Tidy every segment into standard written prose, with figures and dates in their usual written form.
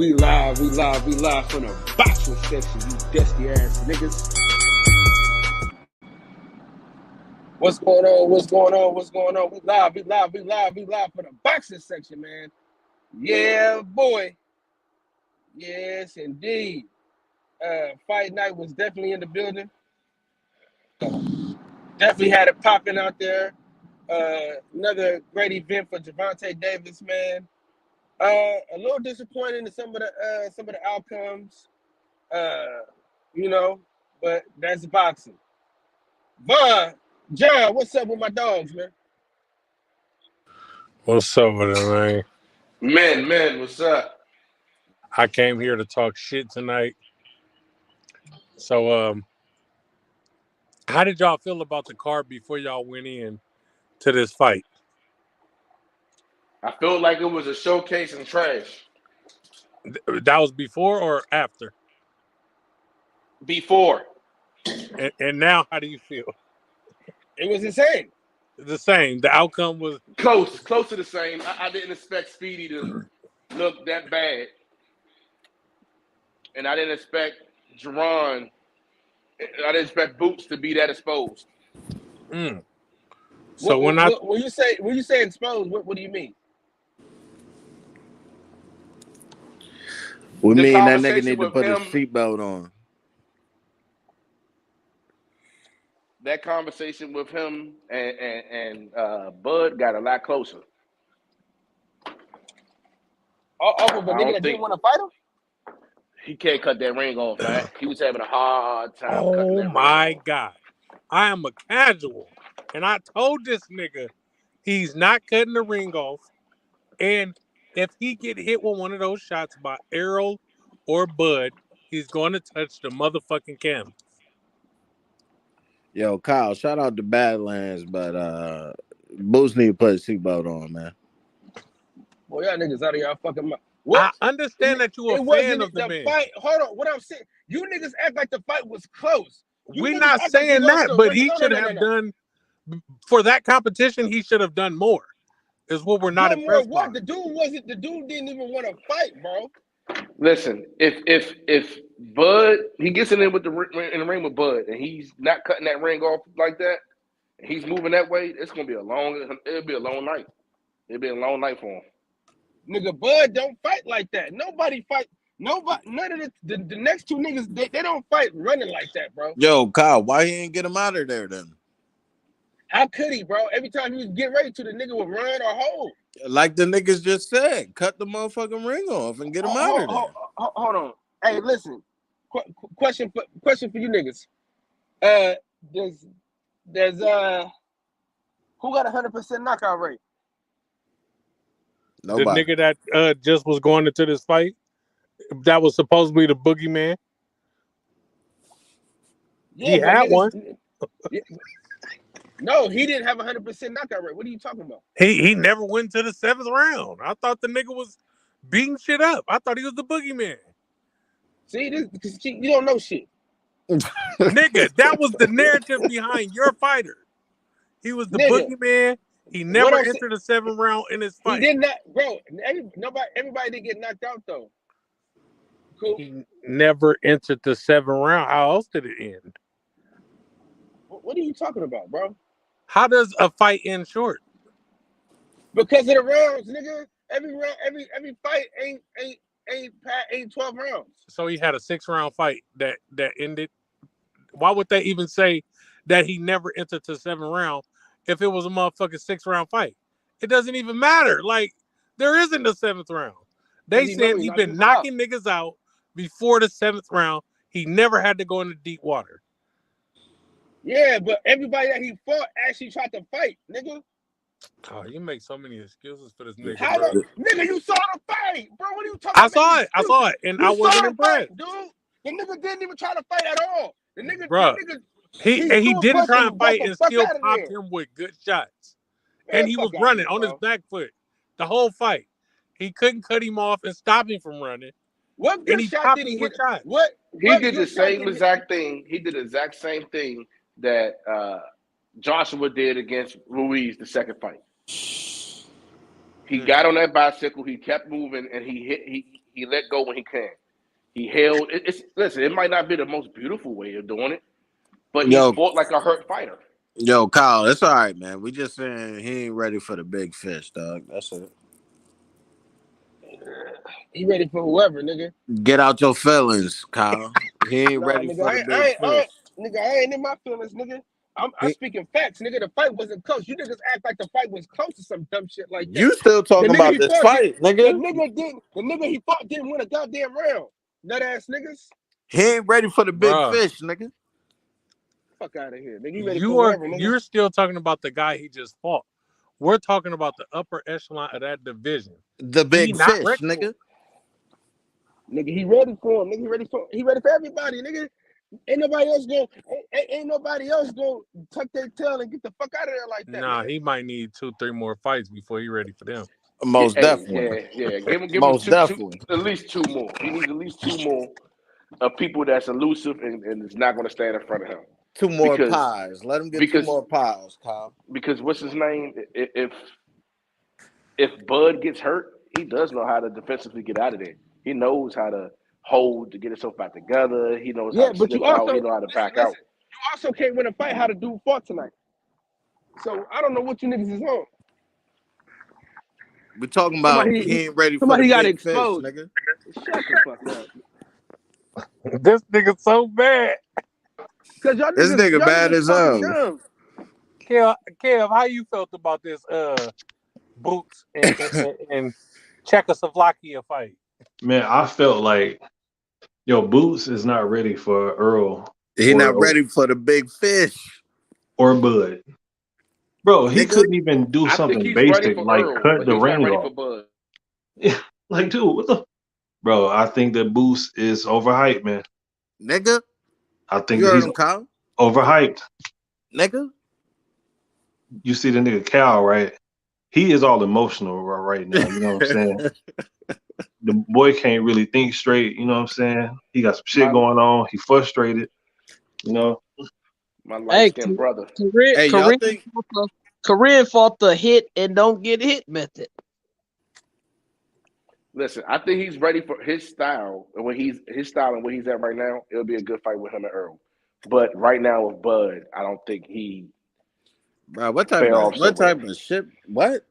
We live from the boxing section, you dusty ass niggas. What's going on? We live from the boxing section, man. Yeah, boy. Yes, indeed. Fight night was definitely in the building. Definitely had it popping out there. Another great event for Gervonta Davis, man. A little disappointing in some of the outcomes. But that's boxing. But John, what's up with my dogs, man? What's up with it, man? Man, what's up? I came here to talk shit tonight. So, how did y'all feel about the card before y'all went in to this fight? I felt like it was a showcase and trash. That was before or after? Before. And now, how do you feel? It was insane. The same. The outcome was close to the same. I didn't expect Speedy to look that bad, and I didn't expect Jerron. I didn't expect Boots to be that exposed. So when you say exposed, what do you mean? We mean that nigga need to put his seatbelt on. That conversation with him and Bud got a lot closer. Off of a nigga that didn't want to fight him? He can't cut that ring off, man. He was having a hard time cutting that ring off. Oh, my God. I am a casual. And I told this nigga he's not cutting the ring off. And if he get hit with one of those shots by Errol or Bud, he's going to touch the motherfucking canvas. Yo, Kyle, shout out to Badlands, but Boots need to put his seatbelt on, man. Boy, y'all niggas out of y'all fucking mind. I understand that you a fan of the man. Fight. Hold on, what I'm saying, you niggas act like the fight was close. We're not saying that, but he should have done, for that competition, he should have done more, is what we're not impressed by. The dude didn't even want to fight, bro. Listen, if Bud, he gets in there in the ring with Bud, and he's not cutting that ring off like that, and he's moving that way, it'll be a long night. It'll be a long night for him. Nigga, Bud don't fight like that. Nobody fight. Nobody. None of the next two niggas. They don't fight running like that, bro. Yo, Kyle, why he ain't get him out of there then? How could he, bro? Every time he was getting ready to, the nigga would run or hold. Like the niggas just said, cut the motherfucking ring off and get him out of there. Hold on. Hey, listen. Question for you niggas. There's who got 100% knockout rate? Nobody. The nigga that just was going into this fight, that was supposedly the boogeyman. Yeah, he had one. No, he didn't have 100% knockout rate. What are you talking about? He never went to the 7th round. I thought the nigga was beating shit up. I thought he was the boogeyman. See, this because you don't know shit. Nigga, that was the narrative behind your fighter. He was the boogeyman. He never entered the 7th round in his fight. He did not, bro. Everybody didn't get knocked out though. Cool. He never entered the 7th round. How else did it end? What are you talking about, bro? How does a fight end short? Because of the rounds, nigga. Every fight ain't 12 rounds. So he had a 6-round fight that ended. Why would they even say that he never entered the 7th round if it was a motherfucking 6-round fight? It doesn't even matter. Like, there isn't a 7th round. They said he's been knocking niggas out before the 7th round. He never had to go into deep water. Yeah, but everybody that he fought actually tried to fight, nigga. Oh, you make so many excuses for this nigga. Nigga, you saw the fight, bro. What are you talking about? I saw it, and I wasn't impressed. Fight, dude. The nigga didn't even try to fight at all. The nigga, bro, he didn't try and fight and still popped him with good shots. And he was running on his back foot the whole fight. He couldn't cut him off and stop him from running. What good shot did he hit? He did the same exact thing. He did the exact same thing that Joshua did against Ruiz the second fight. He got on that bicycle, he kept moving, and he He let go when he can. He held. Listen. It might not be the most beautiful way of doing it, but he fought like a hurt fighter. Yo, Kyle, it's all right, man. We just saying he ain't ready for the big fish, dog. That's it. He ready for whoever, nigga. Get out your feelings, Kyle. He ain't ready nigga, for the big fish. Nigga, I ain't in my feelings, nigga. I'm speaking facts, nigga. The fight wasn't close. You niggas act like the fight was close or some dumb shit like that. You still talking about this fight, nigga? The nigga he fought didn't win a goddamn round. Nut ass niggas. He ain't ready for the big fish, nigga. Fuck out of here, nigga. You ready for whatever, nigga? You're still talking about the guy he just fought. We're talking about the upper echelon of that division. The big fish, nigga. Nigga, he ready for him. Nigga, he ready for everybody, nigga. Ain't nobody else gonna tuck their tail and get the fuck out of there like that. Nah, nigga. He might need 2-3 more fights before he's ready for them. Most definitely. Yeah. Give him at least 2 more. He needs at least 2 more of people that's elusive and is not gonna stand in front of him. 2 more pies. Let him get 2 more pies, Kyle. Because what's his name? If Bud gets hurt, he does know how to defensively get out of there. He knows how to hold to get himself back together. He knows how to slip out. He knows how to back out. You also can't win a fight how the dude fought tonight. So I don't know what you niggas is on. We're talking about he ain't ready for the big fish, nigga. Shut the fuck up. This nigga so bad. This nigga bad as hell. Kev, how you felt about this Boots and Czechoslovakia fight? Man, I felt like Boots is not ready for Earl. He not ready for the big fish. Or Bud. Bro, he couldn't even do something basic like cut the ring off. Yeah, like, dude, what the? Bro, I think that Boots is overhyped, man. Nigga? I think he's overhyped. Nigga? You see the nigga Cal, right? He is all emotional right now, you know what I'm saying? The boy can't really think straight, you know what I'm saying? He got some shit going on. He frustrated, you know? My light-skinned brother. Korean fought the hit and don't get hit method. Listen, I think he's ready for his style and where he's at right now. It'll be a good fight with him and Earl. But right now with Bud, I don't think he. Bro, what type of shit? What?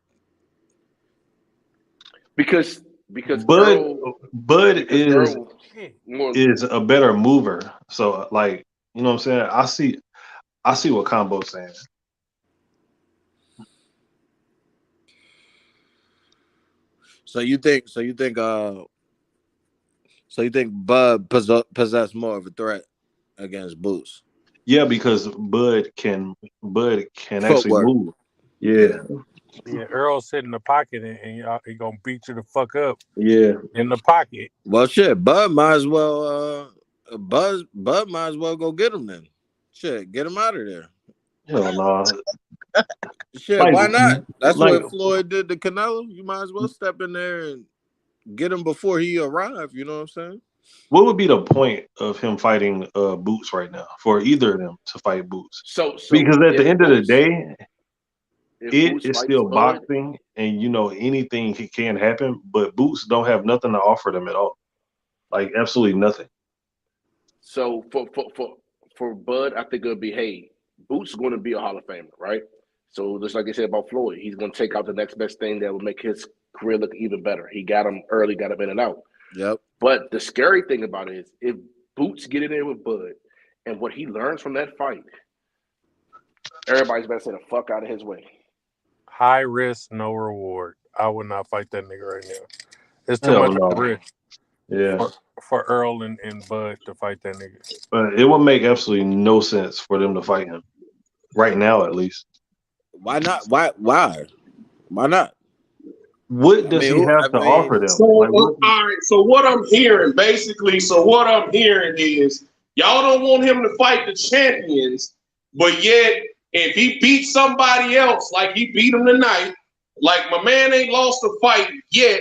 Because Bud is a better mover. So like, you know what I'm saying? I see what Combo's saying. So you think Bud possess more of a threat against Boots? Yeah, because Bud can actually move. Yeah. Yeah, Earl sit in the pocket and he gonna beat you the fuck up. Yeah. In the pocket. Well, shit, Bud might as well go get him then. Shit, get him out of there. Hell no. Shit, why not? That's what Floyd did to Canelo. You might as well step in there and get him before he arrived. You know what I'm saying? What would be the point of him fighting Boots right now for either of them to fight Boots? So because at the end of the day, it is still boxing, and anything can happen. But Boots don't have nothing to offer them at all, like absolutely nothing. So for Bud, I think it'll be Boots is going to be a Hall of Famer, right? So just like I said about Floyd, he's going to take out the next best thing that will make his career look even better. He got him early, got him in and out. Yep. But the scary thing about it is if Boots get in there with Bud and what he learns from that fight, everybody's better say the fuck out of his way. High risk, no reward. I would not fight that nigga right now. It's too much risk. Yeah. For Earl and Bud to fight that nigga. But it would make absolutely no sense for them to fight him. Right now, at least. Why not? Why not? What does he have to offer them? So, all right. So what I'm hearing is y'all don't want him to fight the champions, but yet if he beats somebody else, like he beat him tonight, like my man ain't lost a fight yet,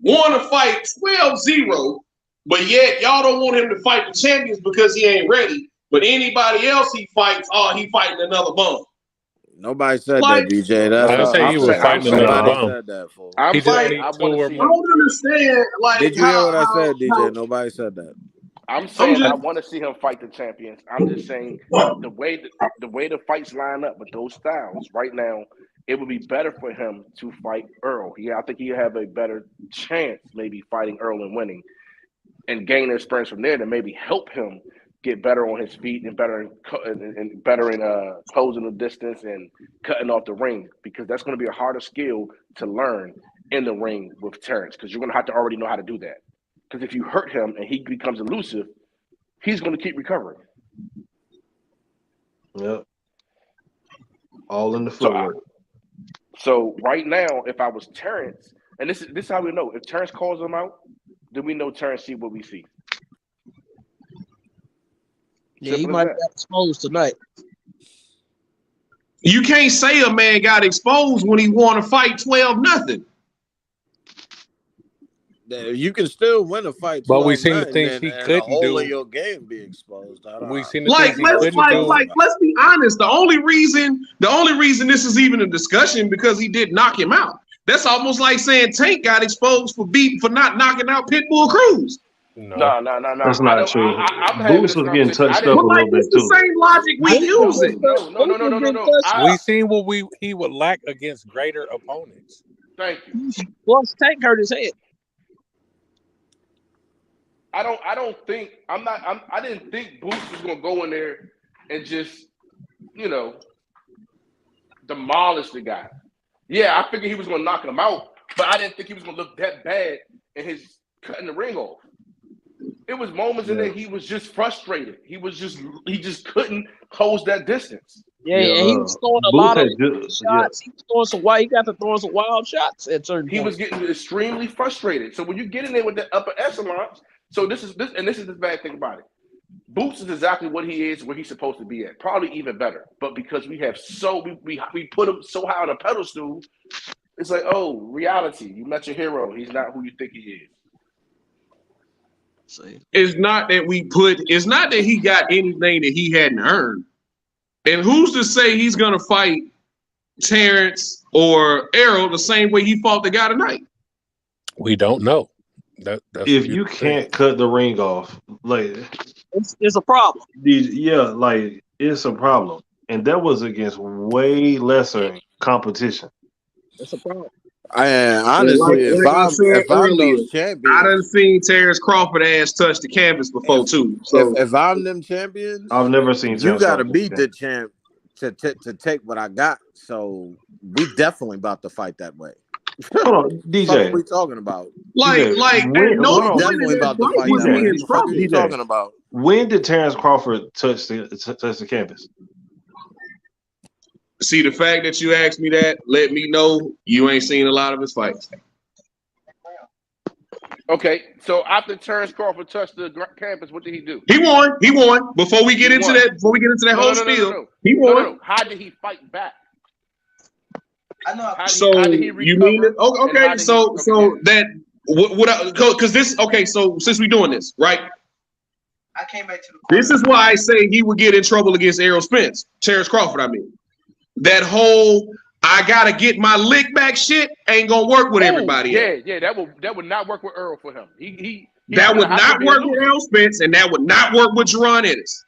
won a fight 12-0, but yet y'all don't want him to fight the champions because he ain't ready. But anybody else he fights, he fighting another bum. Nobody said Like, that, DJ. I didn't say he was fighting another Nobody bum. said that, fool. He just need I two want to or see I more. don't understand. Like, Did you hear what I said, DJ? Nobody said that. I'm saying just- I want to see him fight the champions. I'm just saying the way the fights line up with those styles right now, it would be better for him to fight Earl. I think he'll have a better chance maybe fighting Earl and winning, and gain experience from there to maybe help him get better on his feet and better in closing the distance and cutting off the ring, because that's going to be a harder skill to learn in the ring with Terrence, because you're going to have to already know how to do that. Because if you hurt him and he becomes elusive, he's going to keep recovering. Yep. All in the footwork. So right now, if I was Terrence, and this is how we know. If Terrence calls him out, then we know Terrence see what we see. Yeah, he might get exposed tonight. You can't say a man got exposed when he won a fight 12-0. You can still win a fight, but we seen the things he couldn't the whole do. of your game be exposed. We seen the things he couldn't do. Let's be honest. The only reason this is even a discussion because he did knock him out. That's almost like saying Tank got exposed for not knocking out Pitbull Cruz. No. That's not true. Boots was getting touched up a little bit too. The same logic we using. No. We seen what he would lack against greater opponents. Thank you. Once Tank hurt his head. I didn't think Boots was gonna go in there and just, demolish the guy. Yeah, I figured he was gonna knock him out, but I didn't think he was gonna look that bad in his cutting the ring off. It was moments in there he was just frustrated. He just couldn't close that distance. Yeah, he was throwing a lot of shots. He got to throw some wild shots at certain points. He was getting extremely frustrated. So when you get in there with the upper echelons, this is the bad thing about it. Boots is exactly what he is, where he's supposed to be at. Probably even better. But because we have we put him so high on a pedestal, it's like, oh, reality. You met your hero. He's not who you think he is. It's not that he got anything that he hadn't earned. And who's to say he's gonna fight Terrence or Errol the same way he fought the guy tonight? We don't know. That's if you can't cut the ring off, like it's a problem. It's a problem. And that was against way lesser competition. It's a problem. Honestly, if I'm those champions, I done seen Terrence Crawford ass touch the canvas before too. So if I'm them champions, I've never seen. You got to beat the champ to take what I got. So we definitely about to fight that way. Hold on, DJ. What are we talking about? Definitely about to fight that way. What are you talking about? When did Terrence Crawford touch the canvas? See, the fact that you asked me that let me know you ain't seen a lot of his fights. Okay, so after Terrence Crawford touched the canvas, what did he do? He won. Before we get into that whole spiel, he won. No. How did he fight back? I know. How did he recover? You mean it? Okay. So since we're doing this, right? I came back to the corner. This is why I say he would get in trouble against Errol Spence, Terrence Crawford. I mean, that whole I gotta get my lick back shit ain't gonna work with everybody. Yeah, that would not work with Earl for him. That would not work with Errol Spence, and that would not work with Jerron Ennis.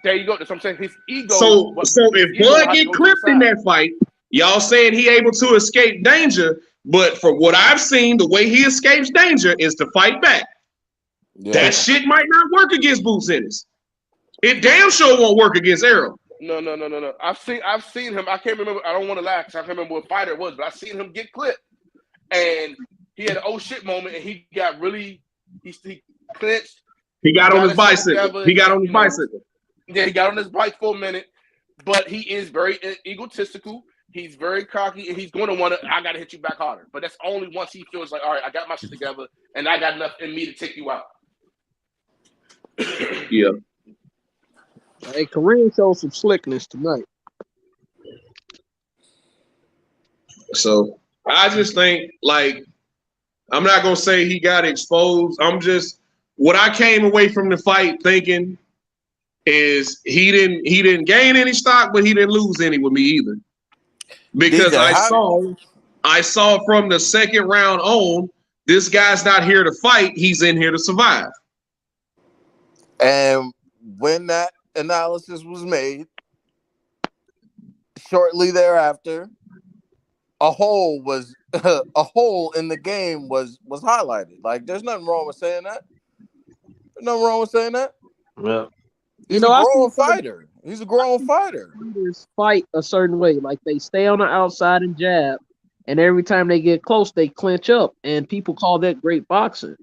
There you go. That's what I'm saying. His ego. So if Bud get clipped in that fight, y'all saying he able to escape danger, but from what I've seen, the way he escapes danger is to fight back. Yeah. That shit might not work against Boots Ennis. It damn sure won't work against Errol. No. I've seen him. I can't remember. I don't want to lie because I can't remember what fighter it was, but I've seen him get clipped, and he had an oh shit moment, and he got really he clinched. He got on his bicycle. He got on his bicycle. Yeah, he got on his bike for a minute, but he is very egotistical. He's very cocky, and he's going to want to. I got to hit you back harder, but that's only once he feels like, all right, I got my shit together, and I got enough in me to take you out. Yeah. Hey, Kareem showed some slickness tonight. So I just think, I'm not gonna say he got exposed. I'm just what I came away from the fight thinking is he didn't gain any stock, but he didn't lose any with me either. Because DJ, I saw from the second round on, this guy's not here to fight, he's in here to survive. And when that analysis was made, shortly thereafter, a hole in the game was highlighted. Like, there's nothing wrong with saying that. There's nothing wrong with saying that. Yeah. He's a grown fighter. He's a grown fighter. Fighters fight a certain way. Like, they stay on the outside and jab, and every time they get close, they clinch up, and people call that great boxing.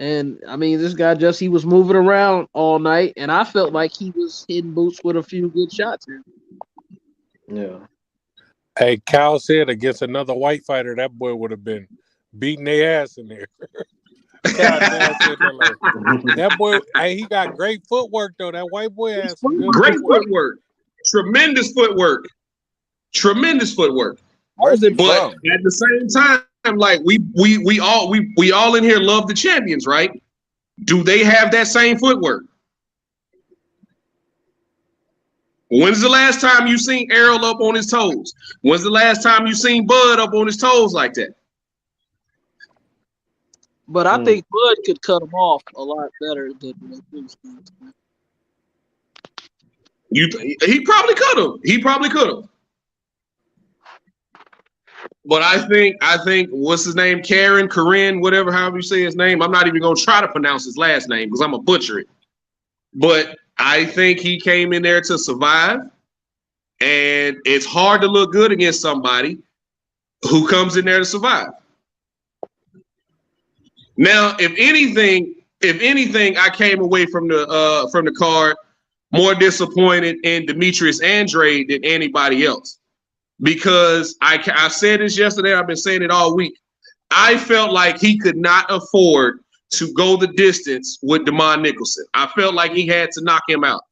And I mean, this guy he was moving around all night, and I felt like he was hitting boots with a few good shots here. Yeah. Hey, Cal said against another white fighter, that boy would have been beating their ass in there. That boy, hey, he got great footwork though. That white boy has great footwork. Tremendous footwork. Where's it but from? At the same time, like we all in here love the champions, right? Do they have that same footwork? When's the last time you seen Errol up on his toes? When's the last time you seen Bud up on his toes like that? But I think Bud could cut him off a lot better than Bruce. He probably could have. But I think what's his name? Corinne, whatever, however you say his name. I'm not even gonna try to pronounce his last name because I'm gonna butcher it. But I think he came in there to survive, and it's hard to look good against somebody who comes in there to survive. Now, if anything, I came away from the card more disappointed in Demetrius Andrade than anybody else. Because I said this yesterday, I've been saying it all week. I felt like he could not afford to go the distance with Damon Nicholson. I felt like he had to knock him out.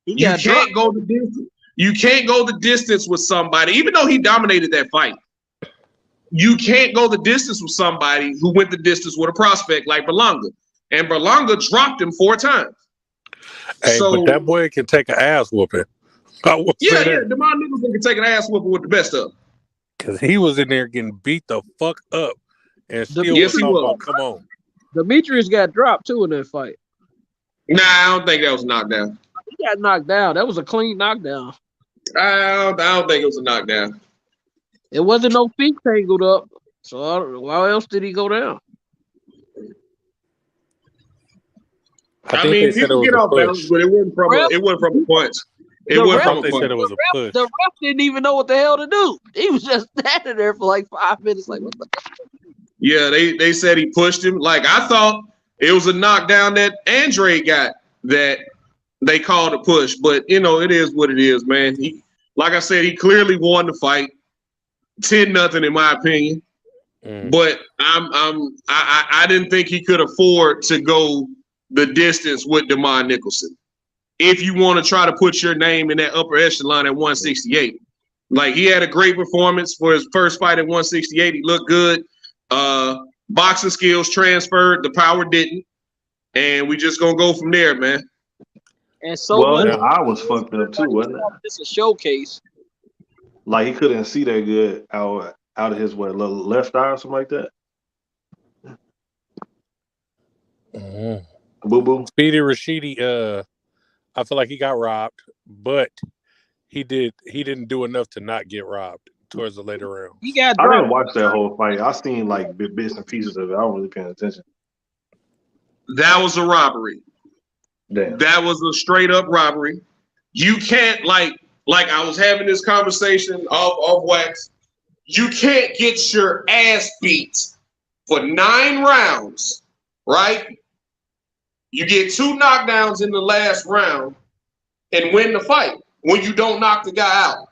You can't go the distance. You can't go the distance with somebody, even though he dominated that fight. You can't go the distance with somebody who went the distance with a prospect like Berlanga. And Berlanga dropped him 4 times. Hey, but that boy can take an ass whooping. Yeah, Damon Nicholson can take an ass whooping with the best of them. Because he was in there getting beat the fuck up and still was talking about, come on. Demetrius got dropped too in that fight. Nah, I don't think that was a knockdown. He got knocked down. That was a clean knockdown. I don't think it was a knockdown. It wasn't no feet tangled up. So why else did he go down? I mean, people get off balance, but it wasn't from a punch. It wasn't from a punch. Said it was a push. The ref didn't even know what the hell to do. He was just standing there for like 5 minutes, like, what the hell? Yeah, they said he pushed him. Like, I thought it was a knockdown that Andre got that they called a push, but it is what it is, man. Like I said, he clearly won the fight, 10-0 in my opinion. But I didn't think he could afford to go the distance with Damon Nicholson. If you want to try to put your name in that upper echelon at 168, like, he had a great performance for his first fight at 168. He looked good. Boxing skills transferred, the power didn't, and we just gonna go from there, man. And so I was fucked up too, wasn't it? It's a showcase. Like, he couldn't see that good out of his left eye or something like that. Boo boo. Speedy Rashidi, I feel like he got robbed, but he didn't do enough to not get robbed towards the later round. He got I didn't watch that whole fight. I seen like bits and pieces of it. I wasn't really paying attention. That was a robbery. Damn. That was a straight up robbery. You can't like I was having this conversation of wax. You can't get your ass beat for 9 rounds, right? You get 2 knockdowns in the last round and win the fight when you don't knock the guy out.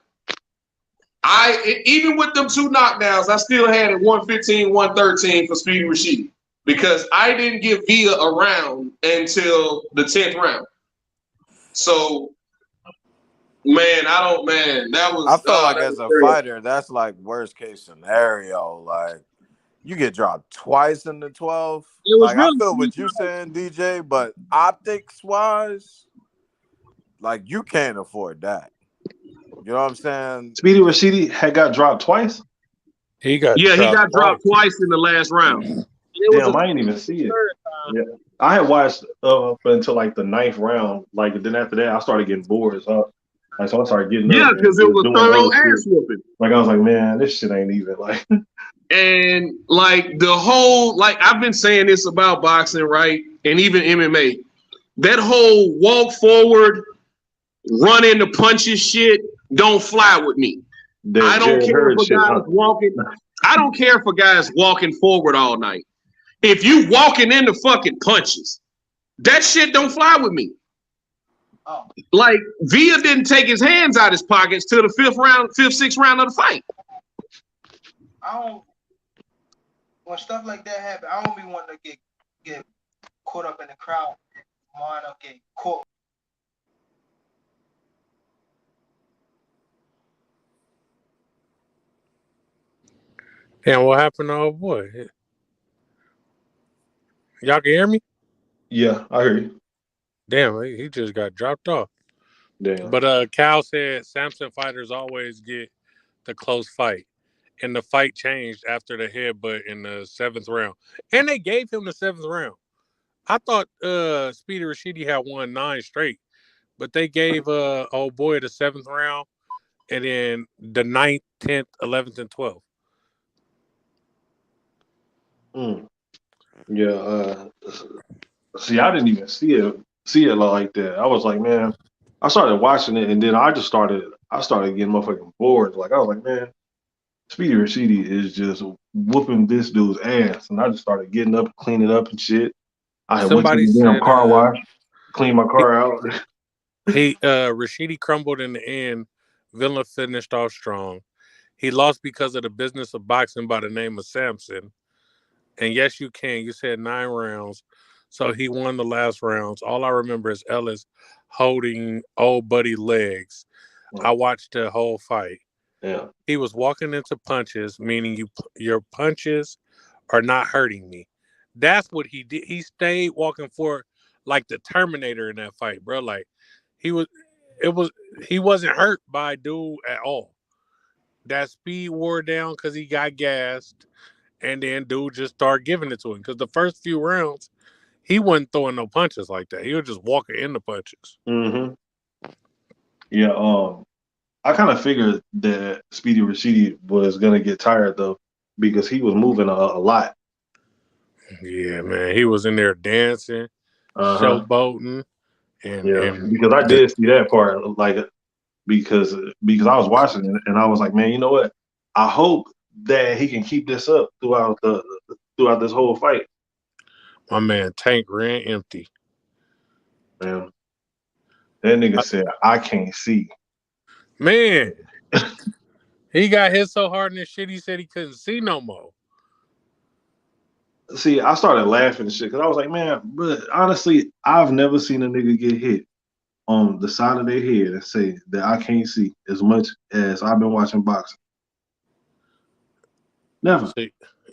Even with them 2 knockdowns, I still had it 115, 113 for Speedy Rashidi because I didn't give Villa a round until the 10th round. So, man, that was. I felt like as a fighter, that's like worst case scenario. Like, you get dropped twice in the 12. Like, I feel what you're saying, DJ, but optics wise, like you can't afford that. You know what I'm saying? Speedy Rashidi had got dropped twice. He got Yeah, he got dropped twice. twice in the last round. Damn, I didn't even see it. Yeah, I had watched up until like the 9th round. Like then after that, I started getting bored. So I started getting Yeah, up and because it just was doing thorough other shit. ass whooping. Like I was like, man, this shit ain't even like. And like the whole, like I've been saying this about boxing, right? And even MMA. That whole walk forward, run into punches shit don't fly with me. I don't care for guys walking. I don't care for guys walking forward all night. If you walking into fucking punches, that shit don't fly with me. Oh, Like Villa didn't take his hands out his pockets till the 6th round of the fight. I don't. When stuff like that happen, I don't be wanting to get caught up in the crowd. Wind up getting caught. Damn, what happened to old boy? Y'all can hear me? Yeah, I hear you. Damn, he just got dropped off. Damn. But Cal said Samson fighters always get the close fight. And the fight changed after the headbutt in the 7th round. And they gave him the 7th round. I thought Speedy Rashidi had won 9 straight. But they gave old boy the 7th round and then the 9th, 10th, 11th, and 12th. Yeah, see, I didn't even see it like that. I was like, man, I started watching it, and then I started getting motherfucking bored. Like I was like, man, Speedy Rashidi is just whooping this dude's ass, and I just started getting up, cleaning up and shit. I had went to Somebody the damn said car wash, cleaned my car out. Rashidi crumbled in the end. Villa finished off strong. He lost because of the business of boxing by the name of Samson. And yes, you can. You said 9 rounds. So he won the last rounds. All I remember is Ellis holding old buddy legs. I watched the whole fight. Yeah. He was walking into punches, meaning your punches are not hurting me. That's what he did. He stayed walking forward like the Terminator in that fight, bro. Like he wasn't hurt by dude at all. That speed wore down because he got gassed, and then dude just started giving it to him. Because the first few rounds, he wasn't throwing no punches like that. He was just walking into punches. Mm-hmm. Yeah. I kind of figured that Speedy Rashidi was gonna get tired though, because he was moving a lot. Yeah, man, he was in there dancing, showboating, and because I did see that part, like because I was watching it and I was like, man, you know what? I hope that he can keep this up throughout this whole fight. My man Tank ran empty. Man, that nigga said, I can't see. Man, he got hit so hard in this shit, he said he couldn't see no more. See, I started laughing and shit because I was like, man, but honestly, I've never seen a nigga get hit on the side of their head and say that I can't see as much as I've been watching boxing. Never. So,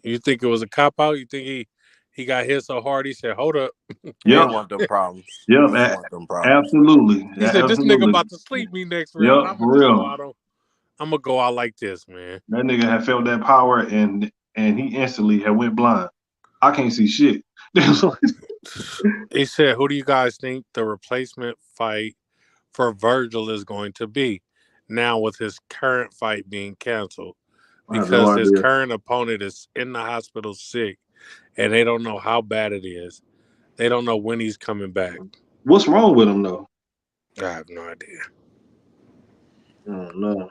you think it was a cop out? You think he got hit so hard he said, hold up. He didn't want them problems. Yep, absolutely. He said, this nigga about to sleep me next round. Yep, for real. I'm gonna go out like this, man. That nigga had felt that power and he instantly had went blind. I can't see shit. He said, who do you guys think the replacement fight for Virgil is going to be now with his current fight being canceled? Because his current opponent is in the hospital sick and they don't know how bad it is. They don't know when he's coming back. What's wrong with him though? I have no idea. No.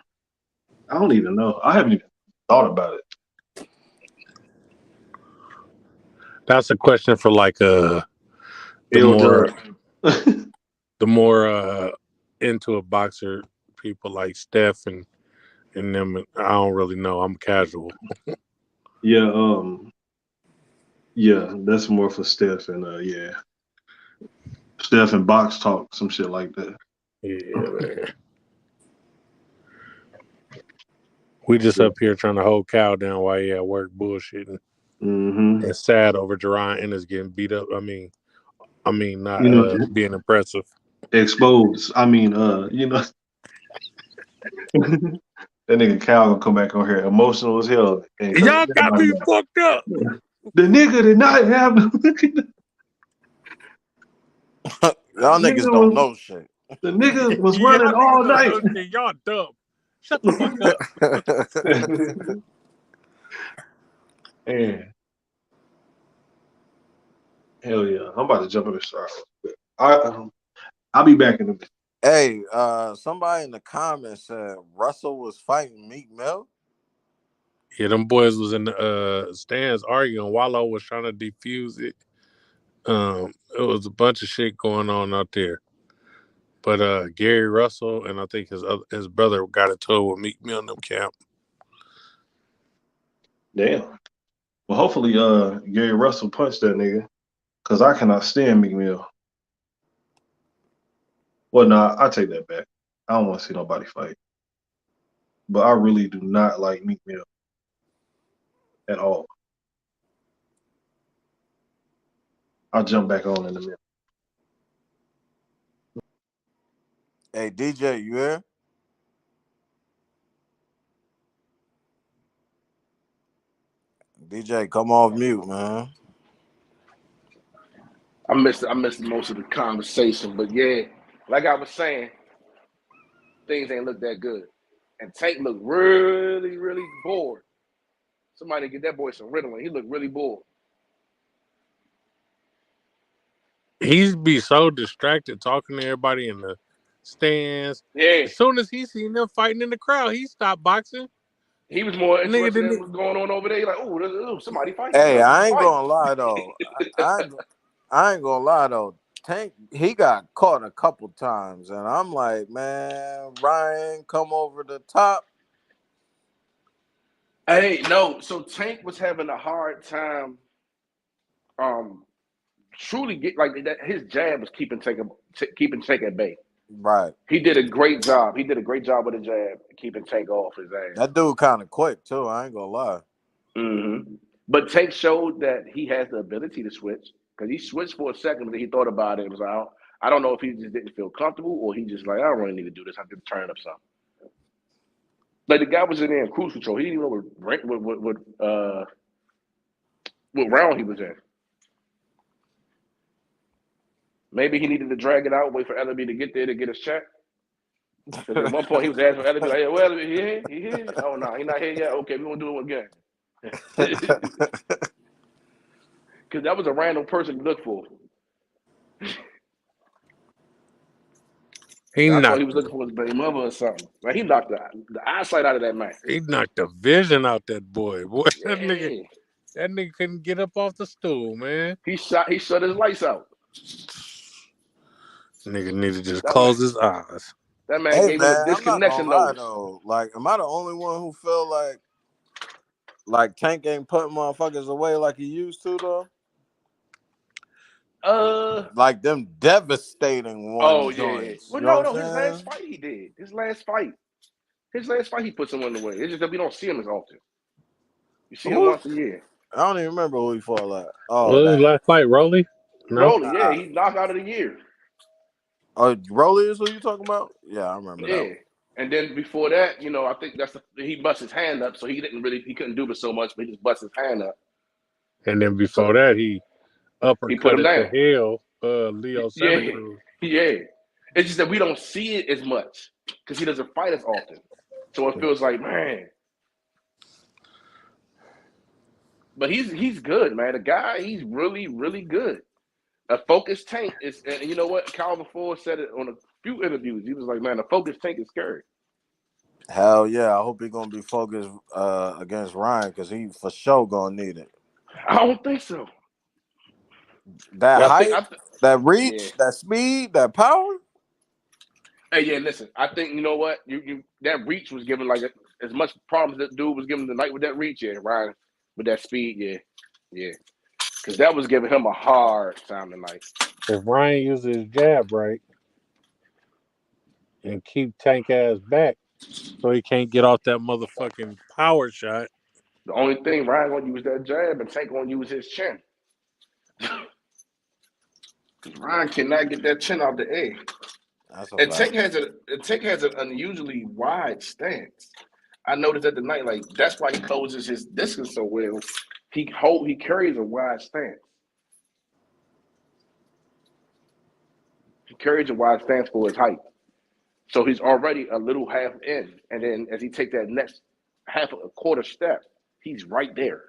I don't even know. I haven't even thought about it. That's a question for like the more into a boxer people like Steph and them. I don't really know. I'm casual. Yeah, that's more for Steph and Steph and Box Talk, some shit like that. Yeah, man. We just up here trying to hold Cal down while he at work bullshitting. Mm-hmm. And sad over Jerron Ennis getting beat up. I mean, not being impressive. exposed. I mean, you know, that nigga Cal gonna come back on here emotional as hell. And Y'all got me fucked up. the nigga did not have the Y'all niggas don't know shit. The nigga was Y'all running niggas all don't night. know shit. Y'all dumb. Shut the fuck up. Man. Hell yeah. I'm about to jump in the shower. I'll be back in a minute. Hey, somebody in the comments said Russell was fighting Meek Mill. Yeah, them boys was in the stands arguing. Wallow was trying to defuse it. It was a bunch of shit going on out there. But Gary Russell and I think his brother got into it with Meek Mill in them camp. Damn. Well, hopefully, Gary Russell punched that nigga, cause I cannot stand Meek Mill. Well, nah, I take that back. I don't want to see nobody fight, but I really do not like Meek Mill at all. I'll jump back on in a minute. Hey, DJ, you here? DJ, come off mute, man. I missed most of the conversation, but yeah, like I was saying, things ain't look that good. And Tank looked really, really bored. Somebody get that boy some Ritalin. He looked really bored. He'd be so distracted talking to everybody in the stands. Yeah. As soon as he seen them fighting in the crowd, he stopped boxing. He was more interested in what's going on over there. He's like, oh, somebody fighting. Hey, I ain't gonna lie though. I ain't gonna lie though. Tank, he got caught a couple times, and I'm like, man, Ryan, come over the top. Hey, no. So Tank was having a hard time. Truly get like that. His jab was keeping Tank at bay. Right. He did a great job. He did a great job with the jab, keeping Tank off his ass. That dude kind of quick too. I ain't gonna lie. Mm-hmm. But Tank showed that he has the ability to switch, because he switched for a second, but then he thought about it and was like, I don't know if he just didn't feel comfortable or he just like, I don't really need to do this. I have to turn up something. Like the guy was in there in cruise control. He didn't even know what round he was in. Maybe he needed to drag it out, wait for LB to get there to get his check. Because at one point he was asking for LB, like, hey, well, he here? Oh, no, he's not here yet. Okay, we're going to do it again. Because that was a random person to look for. I thought he was looking for his baby mother or something. Like, he knocked the eyesight out of that man. He knocked the vision out that boy. Boy, yeah. That nigga couldn't get up off the stool, man. He shut his lights out. Nigga needed to just close his eyes. That man gave him a disconnection notice. Though. Like, am I the only one who feel like Tank ain't putting motherfuckers away like he used to though? Like them devastating ones. Oh yeah. Well, no. His last fight he did. His last fight he put someone away. It's just that we don't see him as often. You see him once a year. I don't even remember who he fought like. Oh, what was his last fight, Rolly? No? Rolly, yeah, he knocked out of the year. Oh, Rolly is who you talking about? Yeah, I remember that. Yeah. And then before that, I think he bust his hand up, so he couldn't do it so much, but he just bust his hand up. And then before that, he put him down. Hell, Leo Santa Cruz. Yeah. It's just that we don't see it as much because he doesn't fight as often. So it feels like, man. But he's good, man. The guy, he's really, really good. A focused Tank is, and you know what? Calvin Ford said it on a few interviews. He was like, man, a focused Tank is scary. Hell yeah. I hope he's going to be focused against Ryan because he for sure going to need it. I don't think so. That height, that reach, that speed, that power. Hey, yeah, listen. I think, you know what? You that reach was given like as much problems that dude was given tonight with that reach, yeah, Ryan, with that speed, yeah. Because that was giving him a hard time tonight. If Ryan uses his jab right and keep Tank ass back so he can't get off that motherfucking power shot. The only thing, Ryan gonna use that jab and Tank gonna use his chin. Because Ryan cannot get that chin out the air. That's a And fact. Tank has an unusually wide stance. I noticed at the night, like that's why he closes his distance so well. He carries a wide stance. He carries a wide stance for his height. So he's already a little half in. And then as he take that next half a quarter step, he's right there.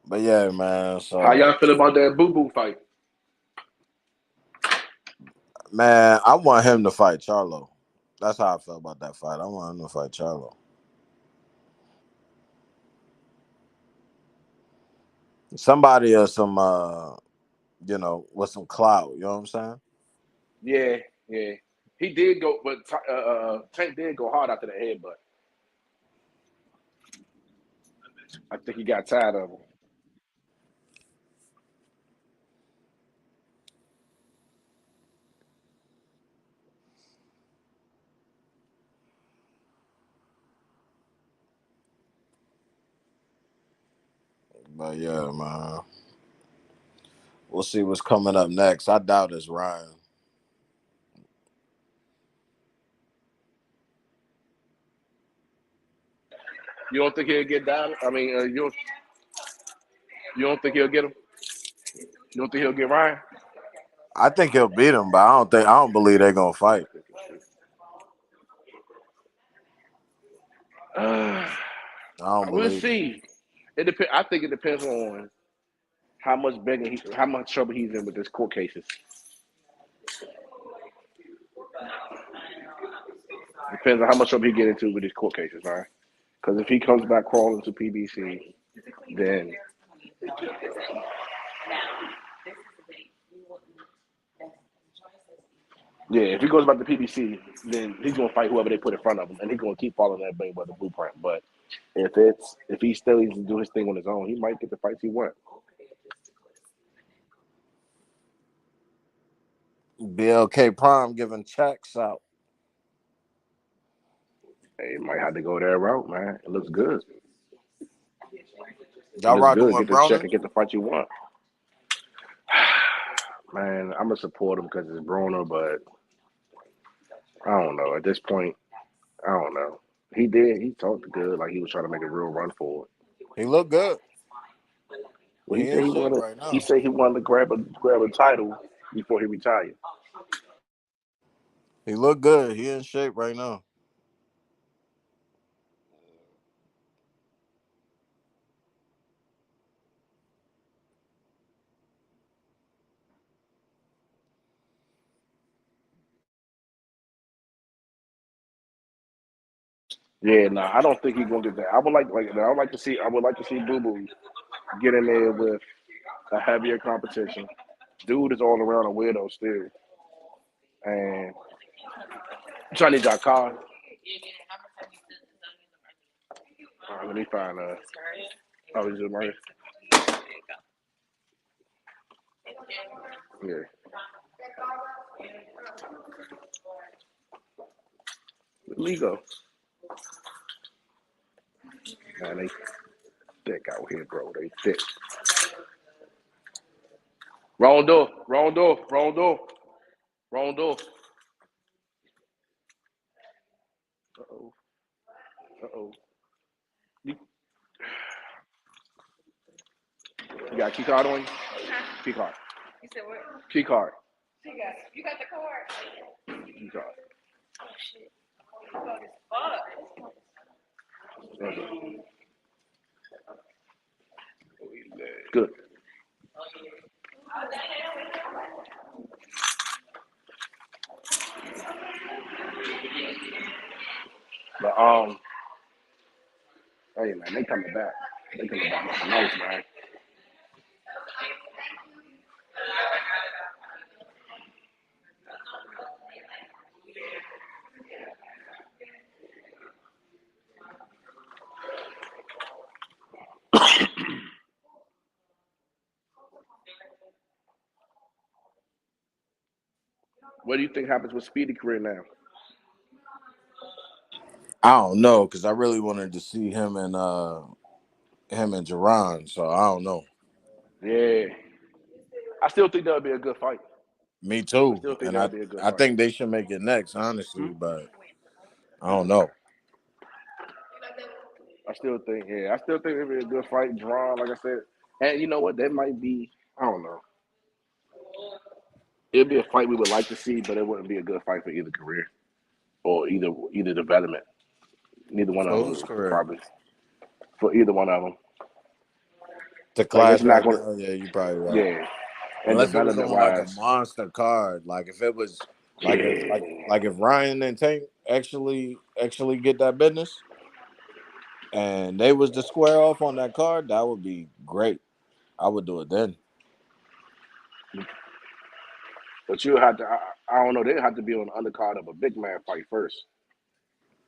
But yeah, man. How So y'all feel about that Boo Boo fight? man, I want him to fight Charlo. That's how I felt about that fight. I want him to fight Charlo. Somebody or some with some clout, you know what I'm saying? Yeah, yeah. He did go, but Tank did go hard after the head, but I think he got tired of him. But yeah, man. We'll see what's coming up next. I doubt it's Ryan. You don't think he'll get down? I mean, you don't think he'll get him? You don't think he'll get Ryan? I think he'll beat him, but I don't believe they're gonna fight. I don't We'll believe it. see. It depends. I think it depends on how much trouble he's in with this court cases. Depends on how much trouble he get into with his court cases, man. Because if he comes back crawling to PBC, then yeah, if he goes back to PBC, then he's gonna fight whoever they put in front of him, and he's gonna keep following that Mayweather blueprint. But if he still needs to do his thing on his own, he might get the fights he wants. BLK Prime giving checks out. He might have to go that route, man. It looks good. It Y'all looks rocking good. with Get the check Broner? and get the fight you want. Man, I'm gonna support him because it's Broner, but I don't know. At this point, I don't know. He did. He talked good, like he was trying to make a real run for it. He looked good. Well, He in shape right He now. said he wanted to grab a title before he retired. He looked good. He in shape right now. Yeah, no, I don't think he's gonna get that. I would like to see Boo Boo get in there with a heavier competition. Dude is all around a weirdo still, and Johnny got caught. Let me find oh, he's just right. Yeah, Lego. Man, they thick out here, bro. They thick. Wrong door. Wrong door. Wrong door. Wrong door. Uh oh. Uh oh. You got a key card on you? Key card. You said what? Key card. You got the card. Key card. Oh shit. Okay. Good. But hey man, they coming back. They coming back with some nice, man. What do you think happens with Speedy career now? I don't know because I really wanted to see him and Jerron, so I don't know. Yeah, I still think that would be a good fight. Me too, I still think and that would be a good I fight. think they should make it next, honestly, but I don't know. I still think it'd be a good fight, draw, like I said. And you know what? That might be, I don't know. It'd be a fight we would like to see, but it wouldn't be a good fight for either career or either development. Neither one For of them whose career? probably. For either one of them. The Like class it's not right gonna. now, yeah, you're probably right. Yeah. And Unless it was development on like a wise, monster card, like if it was like yeah. if Ryan and Tank actually get that business, and they was to square off on that card, that would be great. I would do it then. But you have to. I don't know. They have to be on the undercard of a big man fight first.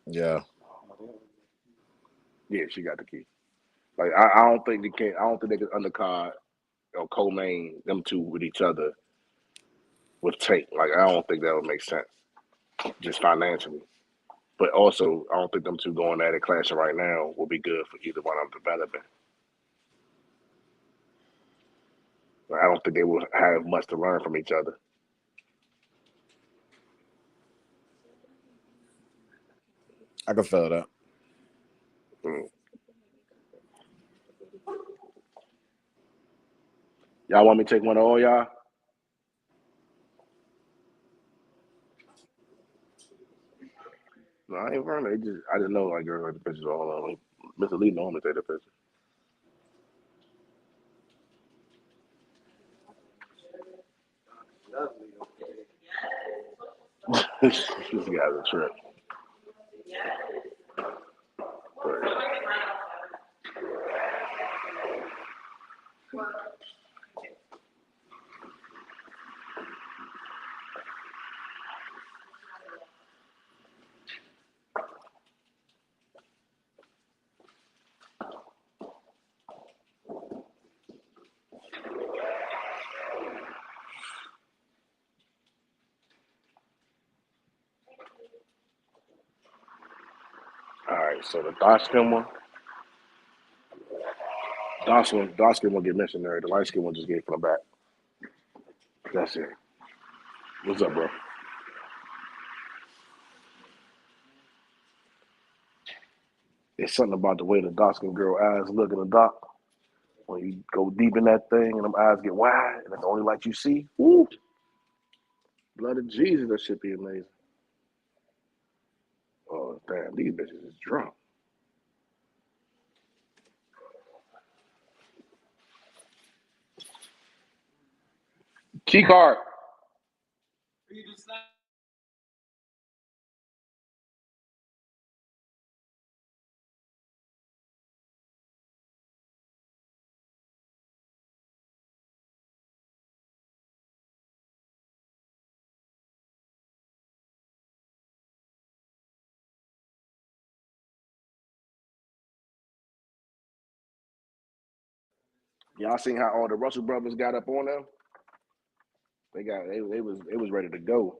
Yeah. Yeah, she got the key. Like I don't think they can. I don't think they can undercard or co-main them two with each other with Tank. Like I don't think that would make sense, just financially. But also, I don't think them two going at it clashing right now will be good for either one of them developing. Like, I don't think they will have much to learn from each other. I can feel that. Mm. Y'all want me to take one of all y'all? No, I ain't running. I didn't know like girl the pictures all on. Mr. Lee normally take the picture. This guy's a trip. All right, so the dark skin one. Dark skin one get missionary. The light skin one just gave from the back. That's it. What's up, bro? It's something about the way the dark skin girl eyes look in the dark. When you go deep in that thing and them eyes get wide and that's the only light you see. Woo! Blood of Jesus, that should be amazing. Oh damn, these bitches is drunk. Key card. Y'all seen how all the Russell brothers got up on them? They was ready to go.